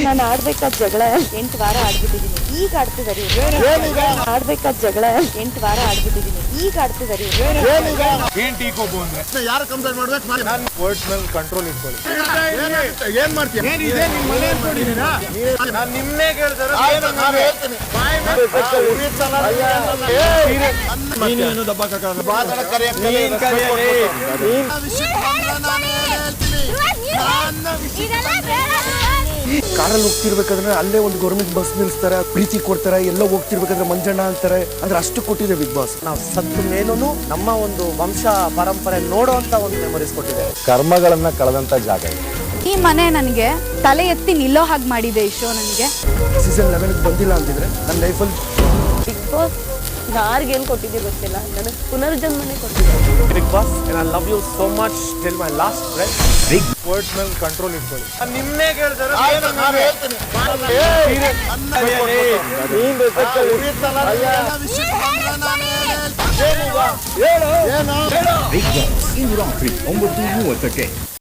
ನಾನು ಆಡ್ಬೇಕಾದ ಜಗಳ 8 ವಾರ ಆಡ್ಬಿಟ್ಟಿದೀನಿ. ಈಗ ಆಡ್ತಿದಾರೆ ಆಡ್ಬೇಕಾದ ಜಗಳ 8 ವಾರ ಆಡ್ಬಿಟ್ಟಿದೀನಿ. ಈಗ ಆಡ್ತಿದಾರೆ ಏನ್ ಟೀಕ್ ಹೋಗು ಅಂದ್ರೆ ಯಾರು ಕಂಪ್ಲೇಂಟ್ ಮಾಡ್ಬೇಕು ಮಾಡಿ. ನಾನು ವರ್ಡ್ಸ್ ಮೇಲೆ ಕಂಟ್ರೋಲ್ ಇಟ್ಕೊಳ್ಳಿ. ಏನ್ ಮಾಡ್ತೀಯ? ಏನಿದೆ ನಿಮ್ಮ ಮನೆ ಅನ್ಕೊಂಡಿದ್ದೀರಾ? ನಾನು ನಿಮ್ಮನ್ನೇ ಕೇಳ್ತಾರೆ. ನೀನು ದಬ್ಬಕ್ಕಾಗಲ್ಲ. ಕಾರಲ್ಲಿ ಹೋಗ್ತಿರ್ಬೇಕಾದ್ರೆ ಅಲ್ಲೇ ಒಂದು ಗೌರ್ಮೆಂಟ್ ಬಸ್ ನಿಲ್ಲಿಸ್ತಾರೆ, ಪ್ರೀತಿ ಕೊಡ್ತಾರೆ, ಎಲ್ಲ ಹೋಗ್ತಿರ್ಬೇಕಾದ್ರೆ ಮಂಜಣ್ಣ ಅಂತಾರೆ. ಅಂದ್ರೆ ಅಷ್ಟು ಕೊಟ್ಟಿದೆ ಬಿಗ್ ಬಾಸ್. ನಾವು ಸತ್ತು ಮೇಲೂ ನಮ್ಮ ಒಂದು ವಂಶ ಪರಂಪರೆ ನೋಡುವಂತ ಒಂದು ಮೆಮೊರೀಸ್ ಕೊಟ್ಟಿದೆ. ಕರ್ಮಗಳನ್ನ ಕಳೆದಂತ ಜಾಗ ಇದೆ. ಈ ಮನೆ ನನಗೆ ತಲೆ ಎತ್ತಿ ನಿಲ್ಲೋ ಹಾಗೆ ಮಾಡಿದೆ ಈ ಶೋ. ನನಗೆ ಸೀಸನ್ 11 ಬಂದಿಲ್ಲ ಅಂತಿದ್ರೆ ನನ್ನ ಲೈಫಲ್ಲಿ ಬಿಗ್ ಬಾಸ್ ಯಾರಿಗೇನು ಕೊಟ್ಟಿದೆ ಗೊತ್ತಿಲ್ಲ, ನನಗೆ ಪುನರ್ಜನ್ಮನೆ ಕೊಟ್ಟಿದೆ. Bigg Boss I love you so much till my last breath. Words ಮೇಲೆ ಕಂಟ್ರೋಲ್ ಇಟ್ಕೊಳ್ಳಿ. ನಾನು ನಿಮ್ಮನ್ನೇ ಕೇಳ್ತಾರೆ. ಬಿಗ್ ಬಾಸ್ ಇಂದು ರಾತ್ರಿ 9:30ಕ್ಕೆ